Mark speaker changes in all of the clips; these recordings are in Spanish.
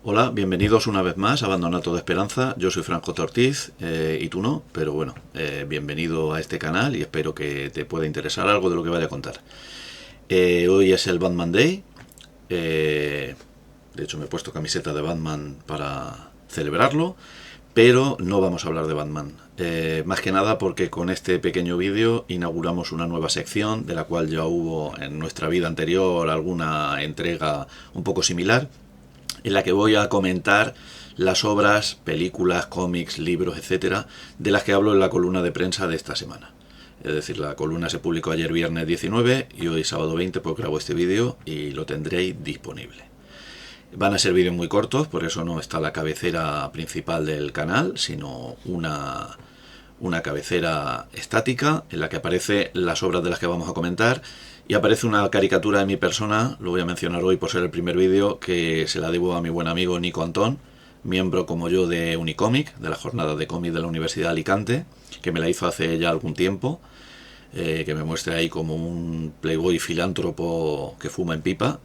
Speaker 1: Hola, bienvenidos una vez más a Abandonato de Esperanza. Yo soy Franco Ortiz y tú no, pero bueno, bienvenido a este canal y espero que te pueda interesar algo de lo que vaya a contar. Hoy es el Batman Day. De hecho, me he puesto camiseta de Batman para celebrarlo, pero no vamos a hablar de Batman. Más que nada porque con este pequeño vídeo inauguramos una nueva sección de la cual ya hubo en nuestra vida anterior alguna entrega un poco similar, en la que voy a comentar las obras, películas, cómics, libros, etcétera, de las que hablo en la columna de prensa de esta semana. Es decir, la columna se publicó ayer viernes 19 y hoy sábado 20 pues grabo este vídeo y lo tendréis disponible. Van a ser vídeos muy cortos, por eso no está la cabecera principal del canal, sino una cabecera estática en la que aparecen las obras de las que vamos a comentar y aparece una caricatura de mi persona, lo voy a mencionar hoy por ser el primer vídeo, que se la debo a mi buen amigo Nico Antón, miembro como yo de Unicomic, de la jornada de cómic de la Universidad de Alicante, que me la hizo hace ya algún tiempo, que me muestre ahí como un playboy filántropo que fuma en pipa.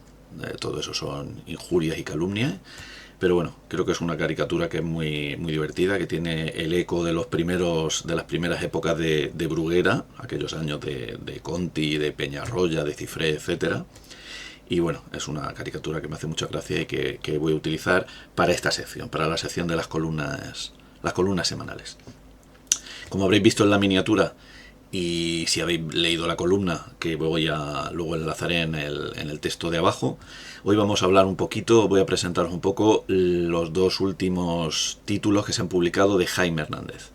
Speaker 1: Todo eso son injurias y calumnias. Pero bueno, creo que es una caricatura que es muy divertida, que tiene el eco de de las primeras épocas de Bruguera, aquellos años de Conti, de Peñarroya, de Cifré, etcétera. Y bueno, es una caricatura que me hace mucha gracia y que voy a utilizar para esta sección, para la sección de las columnas semanales. Como habréis visto en la miniatura, y si habéis leído la columna, que luego enlazaré en el texto de abajo, hoy vamos a hablar un poquito, voy a presentaros un poco los dos últimos títulos que se han publicado de Jaime Hernández.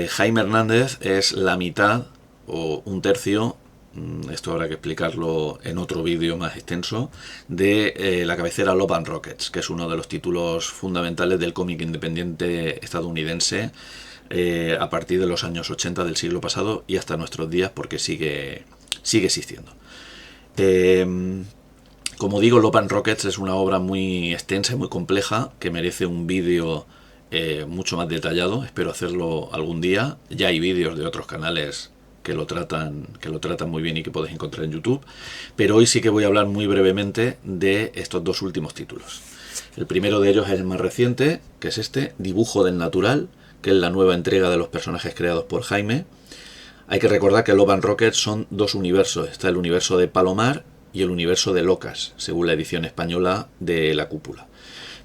Speaker 1: Jaime Hernández es la mitad o un tercio, esto habrá que explicarlo en otro vídeo más extenso, de la cabecera Love and Rockets, que es uno de los títulos fundamentales del cómic independiente estadounidense, a partir de los años 80 del siglo pasado y hasta nuestros días, porque sigue existiendo. Como digo, Love and Rockets es una obra muy extensa y muy compleja que merece un vídeo mucho más detallado. Espero hacerlo algún día. Ya hay vídeos de otros canales que lo tratan muy bien y que podéis encontrar en YouTube, pero hoy sí que voy a hablar muy brevemente de estos dos últimos títulos. El primero de ellos es el más reciente, que es este, Dibujo del Natural, que es la nueva entrega de los personajes creados por Jaime. Hay que recordar que Love and Rockets son dos universos. Está el universo de Palomar y el universo de Locas, según la edición española de La Cúpula.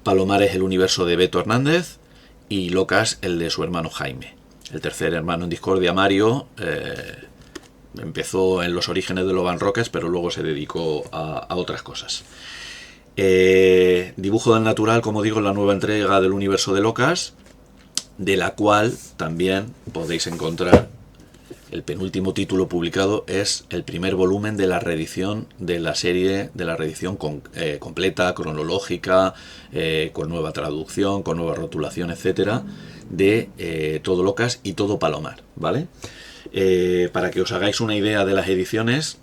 Speaker 1: Palomar es el universo de Beto Hernández y Locas el de su hermano Jaime. El tercer hermano en discordia, Mario, empezó en los orígenes de Love and Rockets, pero luego se dedicó a otras cosas. Dibujo del Natural, como digo, la nueva entrega del universo de Locas, de la cual también podéis encontrar el penúltimo título publicado. Es el primer volumen de la reedición de la serie, de la reedición completa, cronológica, con nueva traducción, con nueva rotulación, etcétera, de Todo Locas y Todo Palomar, ¿vale? Para que os hagáis una idea de las ediciones,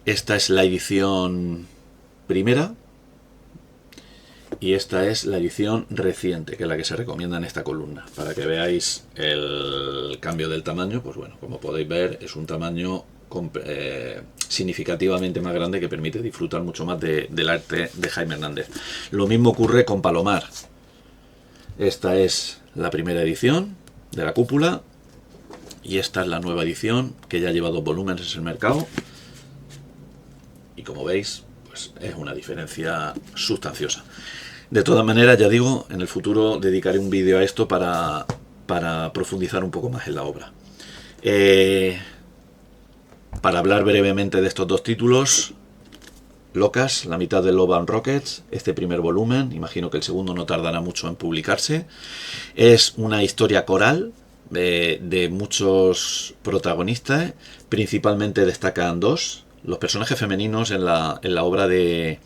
Speaker 1: esta es la edición primera y esta es la edición reciente, que es la que se recomienda en esta columna. Para que veáis el cambio del tamaño, pues bueno, como podéis ver, es un tamaño significativamente más grande que permite disfrutar mucho más del arte de Jaime Hernández. Lo mismo ocurre con Palomar. Esta es la primera edición de La Cúpula y esta es la nueva edición, que ya lleva 2 volúmenes en el mercado. Y como veis, pues es una diferencia sustanciosa. De todas maneras, ya digo, en el futuro dedicaré un vídeo a esto para profundizar un poco más en la obra. Para hablar brevemente de estos dos títulos, Locas, la mitad de Love and Rockets, este primer volumen, imagino que el segundo no tardará mucho en publicarse, es una historia coral de muchos protagonistas. Principalmente destacan dos. Los personajes femeninos en la obra de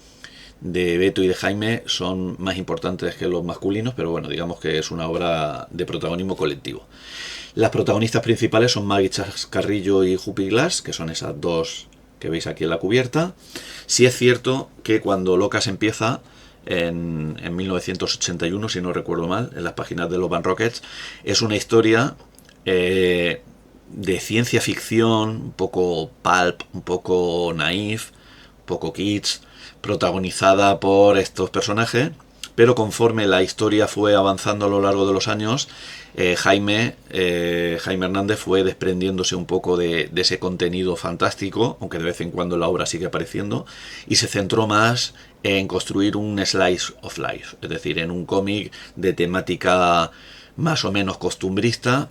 Speaker 1: Beto y de Jaime son más importantes que los masculinos, pero bueno, digamos que es una obra de protagonismo colectivo. Las protagonistas principales son Maggie Chascarrillo y Juppie Glass, que son esas dos que veis aquí en la cubierta. Sí es cierto que cuando Locas empieza, en 1981, si no recuerdo mal, en las páginas de Love and Rockets, es una historia de ciencia ficción, un poco pulp, un poco naif, un poco kitsch, protagonizada por estos personajes, pero conforme la historia fue avanzando a lo largo de los años, Jaime Hernández fue desprendiéndose un poco de ese contenido fantástico, aunque de vez en cuando la obra sigue apareciendo, y se centró más en construir un slice of life, es decir, en un cómic de temática más o menos costumbrista,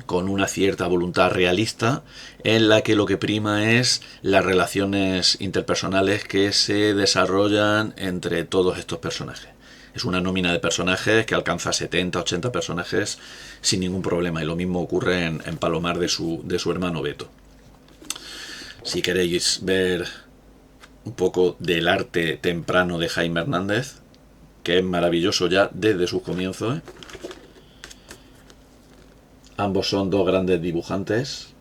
Speaker 1: con una cierta voluntad realista, en la que lo que prima es las relaciones interpersonales que se desarrollan entre todos estos personajes. Es una nómina de personajes que alcanza 70, 80 personajes sin ningún problema, y lo mismo ocurre en Palomar de su hermano Beto. Si queréis ver un poco del arte temprano de Jaime Hernández, que es maravilloso ya desde sus comienzos, ambos son dos grandes dibujantes,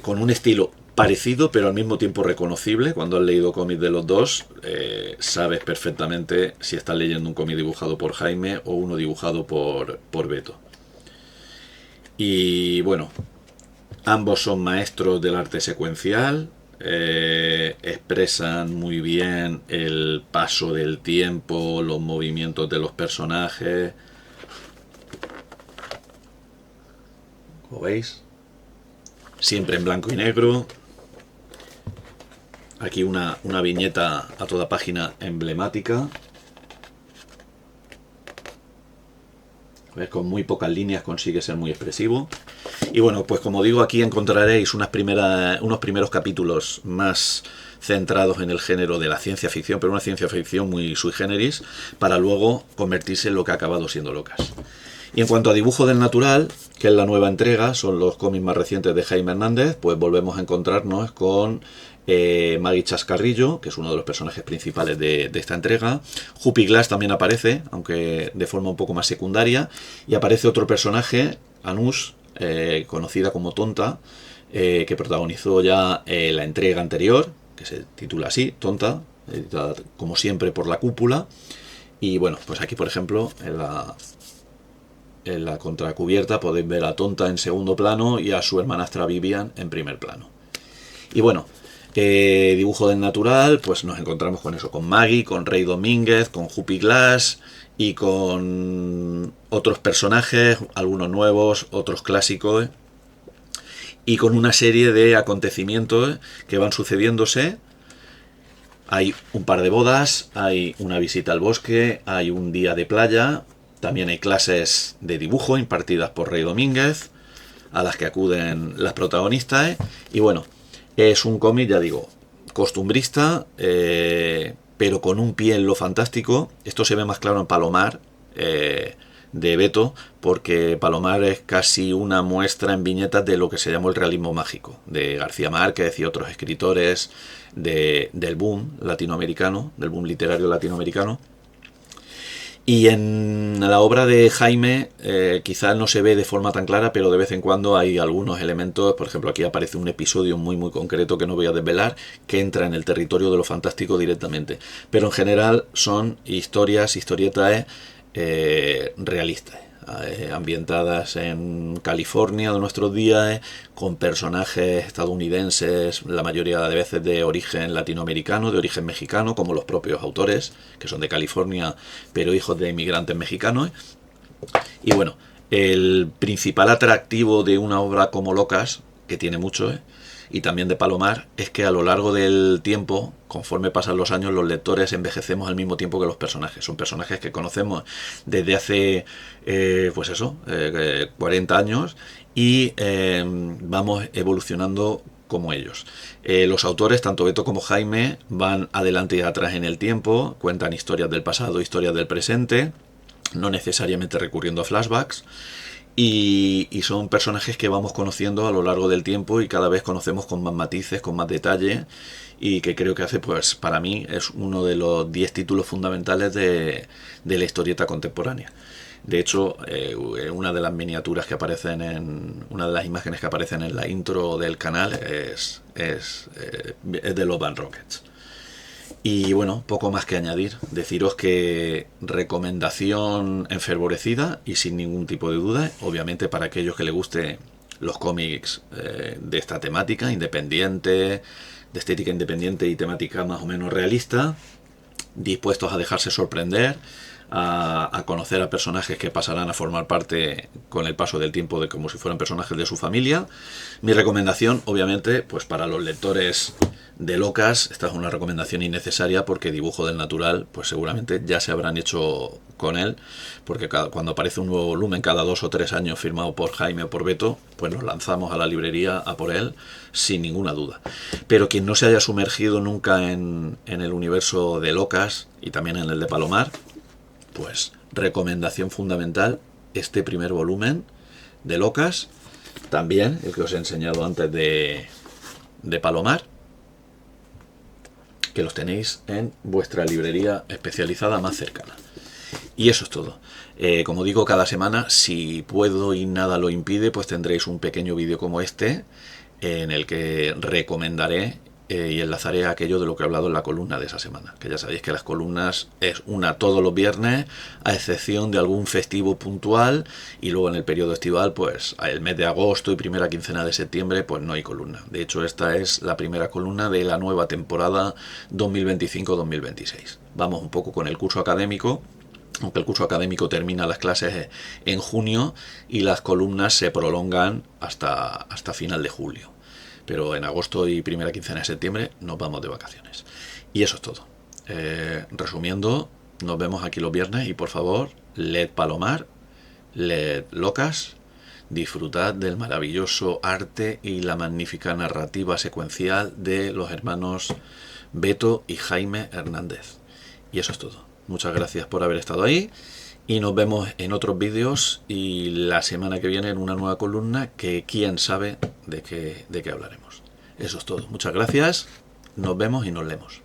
Speaker 1: con un estilo parecido pero al mismo tiempo reconocible. Cuando has leído cómics de los dos, sabes perfectamente si estás leyendo un cómic dibujado por Jaime o uno dibujado por Beto. Y bueno, ambos son maestros del arte secuencial, expresan muy bien el paso del tiempo, los movimientos de los personajes. Como veis, siempre en blanco y negro. Aquí una viñeta a toda página emblemática. Con muy pocas líneas consigue ser muy expresivo. Y bueno, pues como digo, aquí encontraréis unos primeros capítulos más centrados en el género de la ciencia ficción, pero una ciencia ficción muy sui generis, para luego convertirse en lo que ha acabado siendo Locas. Y en cuanto a dibujo del natural, que es la nueva entrega, son los cómics más recientes de Jaime Hernández, pues volvemos a encontrarnos con Maggie Chascarrillo, que es uno de los personajes principales de esta entrega. Huppy Glass también aparece, aunque de forma un poco más secundaria, y aparece otro personaje, Anush, conocida como Tonta, que protagonizó ya la entrega anterior, que se titula así, Tonta, editada como siempre por La Cúpula. Y bueno, pues aquí por ejemplo en la contracubierta podéis ver a Tonta en segundo plano y a su hermanastra Vivian en primer plano. Y bueno, dibujo del natural, pues nos encontramos con eso, con Maggie, con Rey Domínguez, con Huppy Glass y con otros personajes, algunos nuevos, otros clásicos, y con una serie de acontecimientos que van sucediéndose. Hay un par de bodas, hay una visita al bosque, hay un día de playa, también hay clases de dibujo impartidas por Rey Domínguez, a las que acuden las protagonistas, y bueno, es un cómic, ya digo, costumbrista, pero con un pie en lo fantástico. Esto se ve más claro en Palomar, de Beto, porque Palomar es casi una muestra en viñetas de lo que se llamó el realismo mágico, de García Márquez y otros escritores del boom latinoamericano, del boom literario latinoamericano. Y en la obra de Jaime quizás no se ve de forma tan clara, pero de vez en cuando hay algunos elementos. Por ejemplo, aquí aparece un episodio muy muy concreto que no voy a desvelar, que entra en el territorio de lo fantástico directamente. Pero en general son historietas realistas, ambientadas en California de nuestros días, con personajes estadounidenses, la mayoría de veces de origen latinoamericano, de origen mexicano, como los propios autores, que son de California, pero hijos de inmigrantes mexicanos. Y bueno, el principal atractivo de una obra como Locas, que tiene mucho, y también de Palomar, es que a lo largo del tiempo, conforme pasan los años, los lectores envejecemos al mismo tiempo que los personajes. Son personajes que conocemos desde hace, 40 años, y vamos evolucionando como ellos. Los autores, tanto Beto como Jaime, van adelante y atrás en el tiempo, cuentan historias del pasado, historias del presente, no necesariamente recurriendo a flashbacks. Y son personajes que vamos conociendo a lo largo del tiempo y cada vez conocemos con más matices, con más detalle, y que creo que hace, pues para mí, es uno de los 10 títulos fundamentales de la historieta contemporánea. De hecho, una de las miniaturas que aparecen una de las imágenes que aparecen en la intro del canal es de Love and Rockets. Y bueno, poco más que añadir. Deciros que recomendación enfervorecida y sin ningún tipo de duda, obviamente para aquellos que les guste los cómics de esta temática, independiente, de estética independiente y temática más o menos realista, dispuestos a dejarse sorprender, a conocer a personajes que pasarán a formar parte con el paso del tiempo de como si fueran personajes de su familia. Mi recomendación, obviamente, pues para los lectores de Locas, esta es una recomendación innecesaria porque Dibujo del Natural, pues seguramente ya se habrán hecho con él, porque cuando aparece un nuevo volumen cada 2 o 3 años firmado por Jaime o por Beto, pues nos lanzamos a la librería a por él sin ninguna duda. Pero quien no se haya sumergido nunca en el universo de Locas y también en el de Palomar, pues recomendación fundamental, este primer volumen de Locas, también el que os he enseñado antes de Palomar, que los tenéis en vuestra librería especializada más cercana. Y eso es todo. Como digo, cada semana, si puedo y nada lo impide, pues tendréis un pequeño vídeo como este, en el que recomendaré y enlazaré aquello de lo que he hablado en la columna de esa semana, que ya sabéis que las columnas es una todos los viernes, a excepción de algún festivo puntual, y luego en el periodo estival, pues el mes de agosto y primera quincena de septiembre, pues no hay columna. De hecho, esta es la primera columna de la nueva temporada 2025-2026. Vamos un poco con el curso académico, aunque el curso académico termina las clases en junio y las columnas se prolongan hasta final de julio. Pero en agosto y primera quincena de septiembre nos vamos de vacaciones. Y eso es todo. Resumiendo, nos vemos aquí los viernes y por favor, leed Palomar, leed Locas, disfrutad del maravilloso arte y la magnífica narrativa secuencial de los hermanos Beto y Jaime Hernández. Y eso es todo. Muchas gracias por haber estado ahí y nos vemos en otros vídeos y la semana que viene en una nueva columna que quién sabe de qué hablaremos. Eso es todo. Muchas gracias, nos vemos y nos leemos.